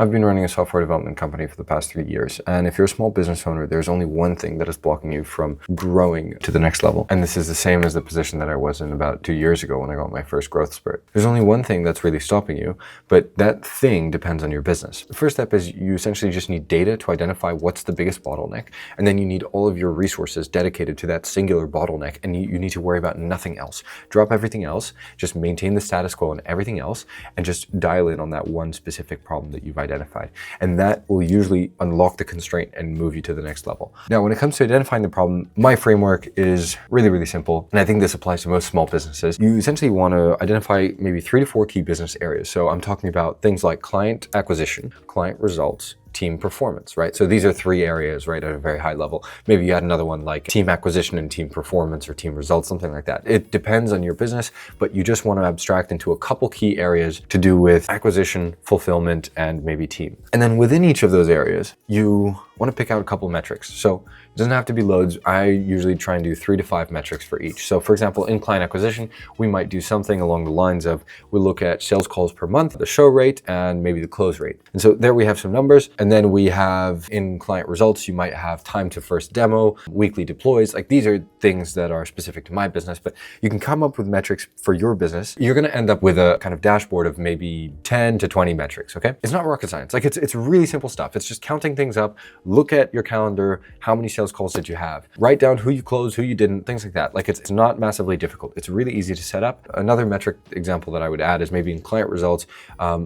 I've been running a software development company for the past 3 years, and if you're a small business owner, there's only one thing that is blocking you from growing to the next level. And this is the same as the position that I was in about 2 years ago when I got my first growth spurt. There's only one thing that's really stopping you, but that thing depends on your business. The first step is you essentially just need data to identify what's the biggest bottleneck, and then you need all of your resources dedicated to that singular bottleneck, and you need to worry about nothing else. Drop everything else, just maintain the status quo on everything else, and just dial in on that one specific problem that you've identified. And that will usually unlock the constraint and move you to the next level. Now, when it comes to identifying the problem, my framework is really simple. And I think this applies to most small businesses. You essentially want to identify maybe 3 to 4 key business areas. So I'm talking about things like client acquisition, client results, team performance, right? So these are 3 areas, right, at a very high level. Maybe you add another one like team acquisition and team performance or team results, something like that. It depends on your business, but you just want to abstract into a couple key areas to do with acquisition, fulfillment, and maybe team. And then within each of those areas, you want to pick out a couple metrics. So it doesn't have to be loads. I usually try and do 3 to 5 metrics for each. So for example, in client acquisition, we might do something along the lines of, we look at sales calls per month, the show rate, and maybe the close rate. And so there we have some numbers. And then we have in client results, you might have time to first demo, weekly deploys. Like these are things that are specific to my business, but you can come up with metrics for your business. You're going to end up with a kind of dashboard of maybe 10 to 20 metrics. Okay. It's not rocket science. Like it's really simple stuff. It's just counting things up. Look at your calendar. How many sales calls did you have? Write down who you closed, who you didn't, things like that. Like it's not massively difficult. It's really easy to set up. Another metric example that I would add is maybe in client results,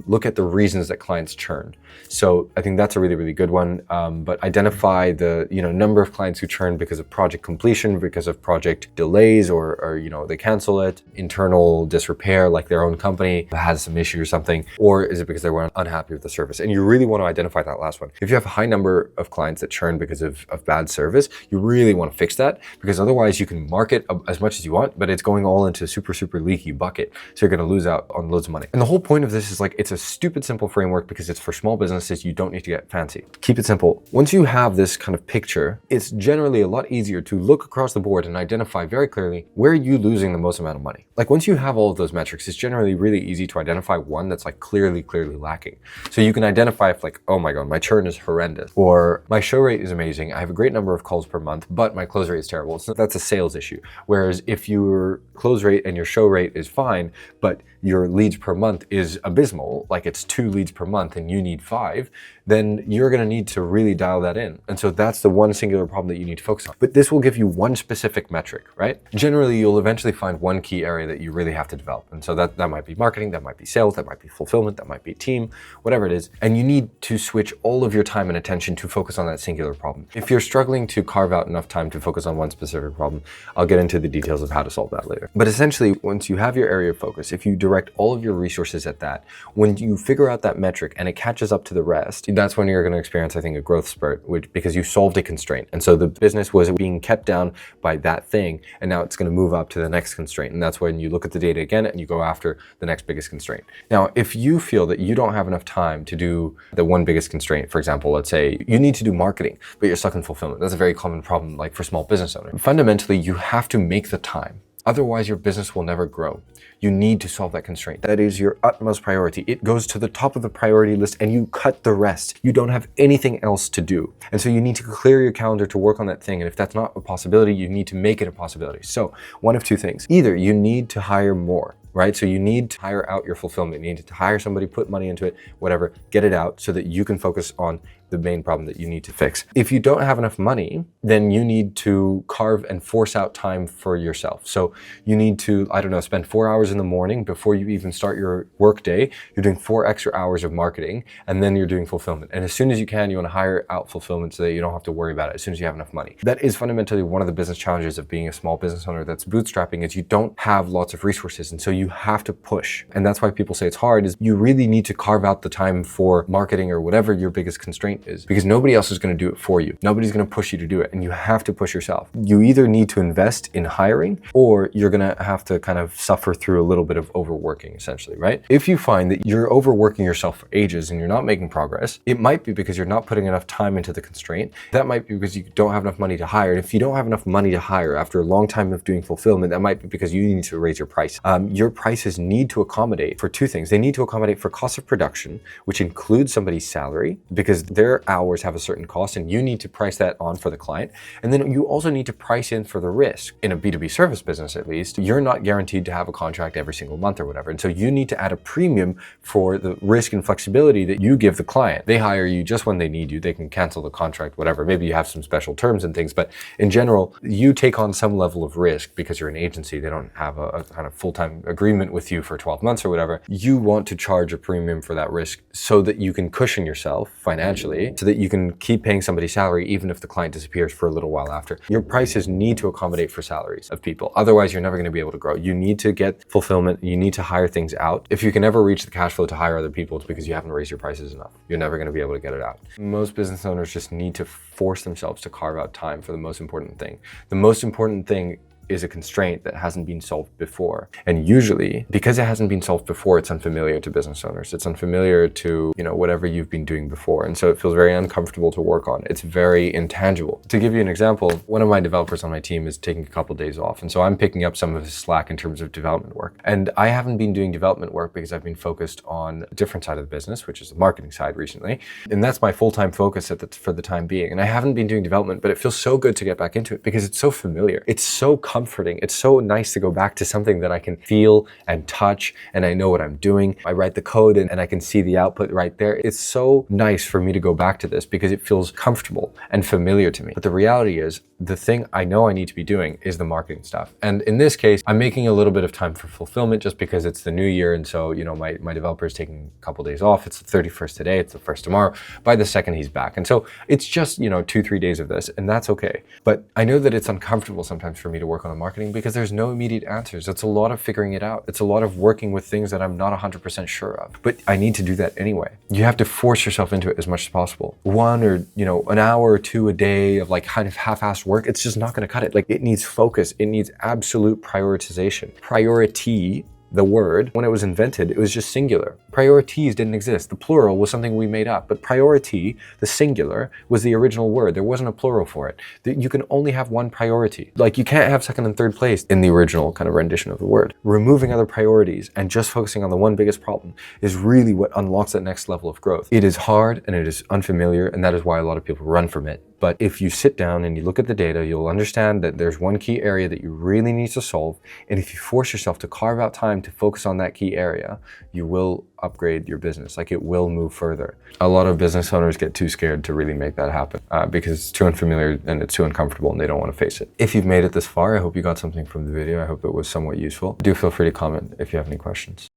look at the reasons that clients churn. So I think that's a really good one. But identify the number of clients who churn because of project completion, because of project delays, or they cancel it, internal disrepair, like their own company has some issue or something, or is it because they were unhappy with the service? And you really want to identify that last one. If you have a high number of clients that churn because of bad service, you really want to fix that, because otherwise you can market as much as you want, but it's going all into a super leaky bucket. So you're going to lose out on loads of money. And the whole point of this is like, it's a stupid simple framework because it's for small businesses. You don't need to get fancy. Keep it simple. Once you have this kind of picture, it's generally a lot easier to look across the board and identify very clearly where are you losing the most amount of money. Like once you have all of those metrics, it's generally really easy to identify one that's like clearly lacking. So you can identify if like, oh my God, my churn is horrendous, or my show rate is amazing. I have a great number of calls per month, but my close rate is terrible. So that's a sales issue. Whereas if your close rate and your show rate is fine, but your leads per month is abysmal, like it's 2 leads per month and you need 5, then you're going to need to really dial that in. And so that's the one singular problem that you need to focus on. But this will give you one specific metric, right? Generally, you'll eventually find one key area that you really have to develop. And so that might be marketing, that might be sales, that might be fulfillment, that might be team, whatever it is. And you need to switch all of your time and attention to focus on that singular problem. If you're struggling to carve out enough time to focus on one specific problem, I'll get into the details of how to solve that later. But essentially, once you have your area of focus, if you direct all of your resources at that, when you figure out that metric and it catches up to the rest, that's when you're going to experience, I think, a growth spurt, because you solved a constraint. And so the business was being kept down by that thing, and now it's going to move up to the next constraint. And that's when you look at the data again and you go after the next biggest constraint. Now, if you feel that you don't have enough time to do the one biggest constraint, for example, let's say you need to do marketing, but you're stuck in fulfillment. That's a very common problem, like for small business owners. Fundamentally, you have to make the time. Otherwise, your business will never grow. You need to solve that constraint. That is your utmost priority. It goes to the top of the priority list and you cut the rest. You don't have anything else to do. And so you need to clear your calendar to work on that thing. And if that's not a possibility, you need to make it a possibility. So one of 2 things. Either you need to hire more, right? So you need to hire out your fulfillment. You need to hire somebody, put money into it, whatever, get it out so that you can focus on the main problem that you need to fix. If you don't have enough money, then you need to carve and force out time for yourself. So you need to, spend 4 hours in the morning before you even start your work day. You're doing 4 extra hours of marketing, and then you're doing fulfillment. And as soon as you can, you want to hire out fulfillment so that you don't have to worry about it as soon as you have enough money. That is fundamentally one of the business challenges of being a small business owner that's bootstrapping, is you don't have lots of resources. And so you have to push. And that's why people say it's hard, is you really need to carve out the time for marketing or whatever your biggest constraint is, because nobody else is going to do it for you. Nobody's going to push you to do it, and you have to push yourself. You either need to invest in hiring, or you're going to have to kind of suffer through a little bit of overworking, essentially, right? If you find that you're overworking yourself for ages and you're not making progress, it might be because you're not putting enough time into the constraint. That might be because you don't have enough money to hire. And if you don't have enough money to hire after a long time of doing fulfillment, that might be because you need to raise your price. Your prices need to accommodate for two things. They need to accommodate for cost of production, which includes somebody's salary, because their hours have a certain cost and you need to price that on for the client. And then you also need to price in for the risk. In a B2B service business, at least, you're not guaranteed to have a contract every single month or whatever. And so you need to add a premium for the risk and flexibility that you give the client. They hire you just when they need you. They can cancel the contract, whatever. Maybe you have some special terms and things, but in general, you take on some level of risk because you're an agency. They don't have a kind of full-time agreement with you for 12 months or whatever. You want to charge a premium for that risk so that you can cushion yourself financially, so that you can keep paying somebody's salary even if the client disappears for a little while after. Your prices need to accommodate for salaries of people. Otherwise, you're never going to be able to grow. You need to get fulfillment. You need to hire things out. If you can ever reach the cash flow to hire other people, it's because you haven't raised your prices enough. You're never going to be able to get it out. Most business owners just need to force themselves to carve out time for the most important thing. The most important thing is a constraint that hasn't been solved before. And usually, because it hasn't been solved before, it's unfamiliar to business owners. It's unfamiliar to, whatever you've been doing before. And so it feels very uncomfortable to work on. It's very intangible. To give you an example, one of my developers on my team is taking a couple of days off. And so I'm picking up some of his slack in terms of development work. And I haven't been doing development work because I've been focused on a different side of the business, which is the marketing side recently. And that's my full-time focus for the time being. And I haven't been doing development, but it feels so good to get back into it because it's so familiar. It's so comforting. It's so nice to go back to something that I can feel and touch and I know what I'm doing. I write the code and I can see the output right there. It's so nice for me to go back to this because it feels comfortable and familiar to me. But the reality is, the thing I know I need to be doing is the marketing stuff. And in this case, I'm making a little bit of time for fulfillment just because it's the new year. And so, my developer is taking a couple days off. It's the 31st today. It's the 1st tomorrow. By the 2nd, he's back. And so it's just, 2-3 days of this, and that's okay. But I know that it's uncomfortable sometimes for me to work on the marketing because there's no immediate answers. It's a lot of figuring it out. It's a lot of working with things that I'm not 100% sure of. But I need to do that anyway. You have to force yourself into it as much as possible. 1 or, an hour or 2 a day of kind of half-assed work, it's just not going to cut it. It needs focus. It needs absolute prioritization. Priority, the word, when it was invented, it was just singular. Priorities didn't exist. The plural was something we made up, but priority, the singular, was the original word. There wasn't a plural for it. You can only have one priority. You can't have second and third place in the original kind of rendition of the word. Removing other priorities and just focusing on the one biggest problem is really what unlocks that next level of growth. It is hard and it is unfamiliar, and that is why a lot of people run from it. But if you sit down and you look at the data, you'll understand that there's one key area that you really need to solve. And if you force yourself to carve out time to focus on that key area, you will upgrade your business. It will move further. A lot of business owners get too scared to really make that happen because it's too unfamiliar and it's too uncomfortable and they don't want to face it. If you've made it this far, I hope you got something from the video. I hope it was somewhat useful. Do feel free to comment if you have any questions.